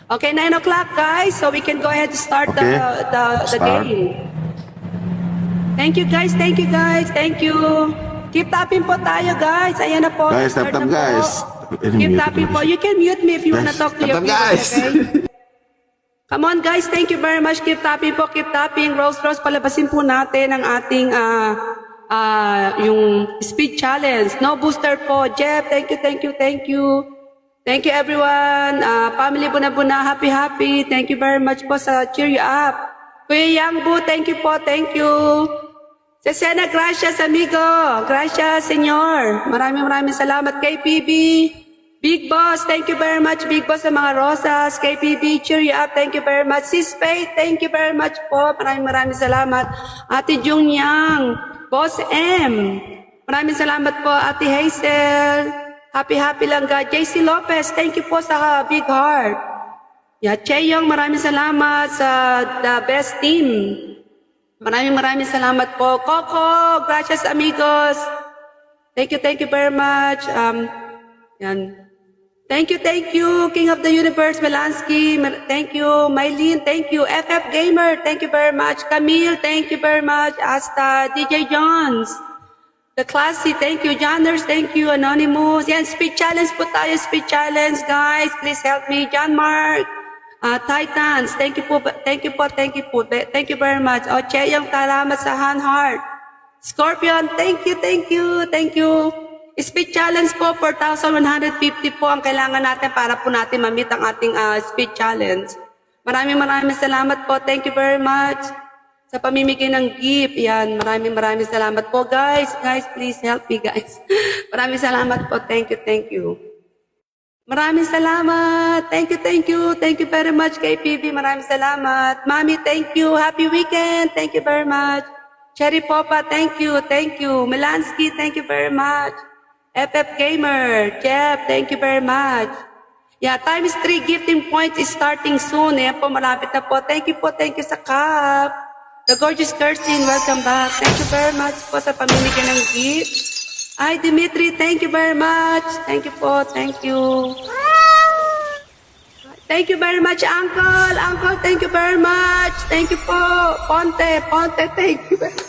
Okay, 9 o'clock, guys. So we can go ahead to start the game. Thank you, guys. Thank you, guys. Thank you. Keep tapping po tayo, guys. Ayan na po. Guys, tap na guys. Keep tapping po. You can mute me if you want to talk to your people, guys. okay? Come on, guys. Thank you very much. Keep tapping po. Keep tapping. Rose, palabasin po natin ang ating yung speed challenge. No booster po. Jeff, thank you, thank you, thank you. Thank you, everyone. Family Buna-Buna, happy. Thank you very much po sa cheer you up. Kuya Yangbu, thank you po, thank you. Cesena, gracias, amigo. Gracias, senyor. Maraming salamat. KPB, Big Boss, thank you very much. Big Boss sa mga rosas. KPB, cheer you up, thank you very much. Sis Faith, thank you very much po. Maraming salamat. Ate Jung Yang, Boss M, maraming salamat po. Ate Hazel, happy lang God. JC Lopez, thank you po sa big heart. Yeah, Cheyong, maraming salamat sa the best team. Maraming salamat po. Coco, gracias amigos. Thank you very much. Yan. Thank you, King of the Universe, Melansky. Thank you, Mylene, thank you. FF Gamer, thank you very much. Camille, thank you very much. Asta, DJ Jones. The Classy, thank you. Johners, thank you. Anonymous. Yan, speed challenge po tayo. Speed challenge, guys. Please help me. John Mark. Titans, thank you po. Thank you very much. O, Cheyong, salamat sa hand heart. Scorpion, thank you. Speed challenge po, 4,150 po ang kailangan natin para po natin ma-meet ang ating speed challenge. Maraming salamat po. Thank you very much sa pamimigay ng gift. Yan, maraming salamat po, guys. Guys, please help me, guys. Maraming salamat po. Thank you. Maraming salamat. Thank you. Thank you very much, KPB. Maraming salamat. Mami, thank you. Happy weekend. Thank you very much. Cherry Popa, thank you. Melansky, thank you very much. FF Gamer, Jeff, thank you very much. Yeah, times 3 gifting points is starting soon. Ayan po, malapit na po. Thank you sa cup. The gorgeous Kirsten, welcome back. Thank you very much po sa pamimigay ng gift. Ay, Dimitri, thank you very much. Thank you po, thank you. Thank you very much, Uncle. Uncle, thank you very much. Thank you po. Ponte, thank you very much.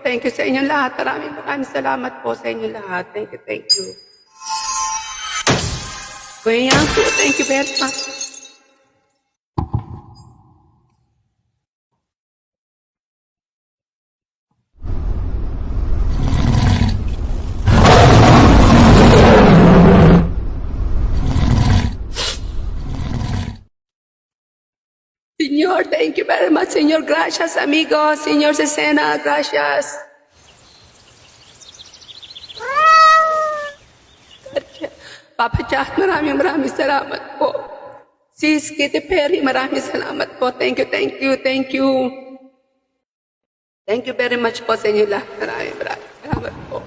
Thank you sa inyong lahat. Maraming salamat po sa inyong lahat. Thank you. Kuya Yang po, thank you very much. Señor, thank you very much. Señor, gracias, amigo. Señor Cesena, gracias. Papa Jack, maraming salamat po. Sis Kitty Perry, maraming salamat po. Thank you. Thank you very much po sa inyo lahat. Maraming salamat po.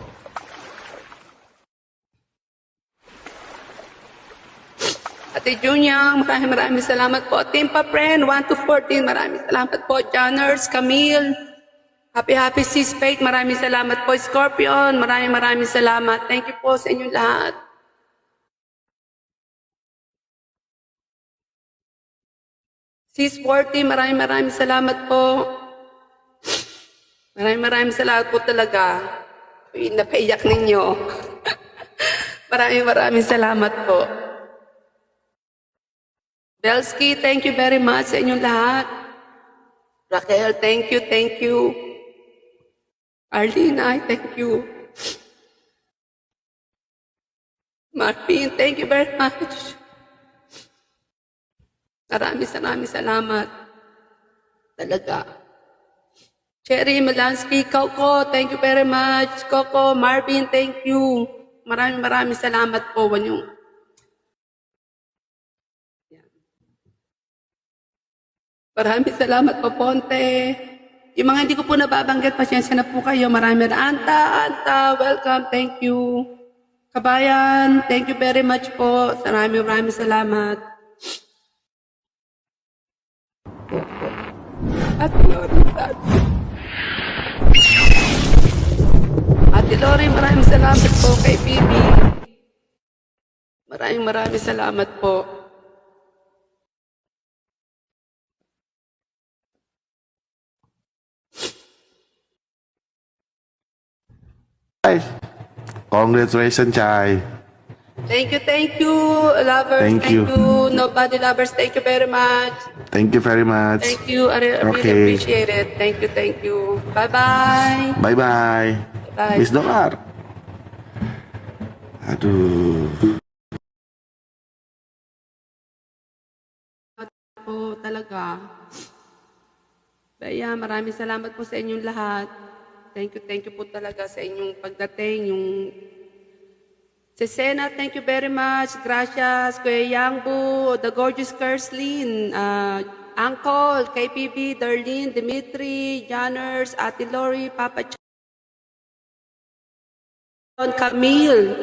Ate Junyang, maraming salamat po. Team Friend, 1 to 14, maraming salamat po. Johners, Camille, happy Sis Faith, maraming salamat po. Scorpion, maraming salamat. Thank you po sa inyong lahat. Sis 40, maraming salamat po. Maraming salamat po talaga. Napaiyak ninyo. maraming salamat po. Belsky, thank you very much sa inyong lahat. Raquel, thank you. Arlene, thank you. Marvin, thank you very much. Maraming salamat. Talaga. Cherry, Melansky, Coco, thank you very much. Coco, Marvin, thank you. Maraming salamat po. Maraming salamat po, Ponte. Yung mga hindi ko po nababanggit, pasensya na po kayo. Marami na. Anta, welcome. Thank you. Kabayan, thank you very much po. Maraming salamat. Ate Lori, maraming salamat po kay Bibi. Maraming salamat po. Chay. Congratulations, Chay. Thank you, lovers. Thank you. Nobody lovers. Thank you very much. Thank you very much. Thank you. I really Okay. appreciate it. Thank you. Bye-bye. Bye-bye. Bye. Miss Dongar. Aduh. Po talaga. Kaya maraming salamat po sa inyong lahat. Thank you po talaga sa inyong pagdating. Si Sena, thank you very much. Gracias. Kuya Yangbu, the gorgeous Kerslin, Uncle, KPB, Darlene, Dimitri, Janners, Ate Lori, Papa John, Camille,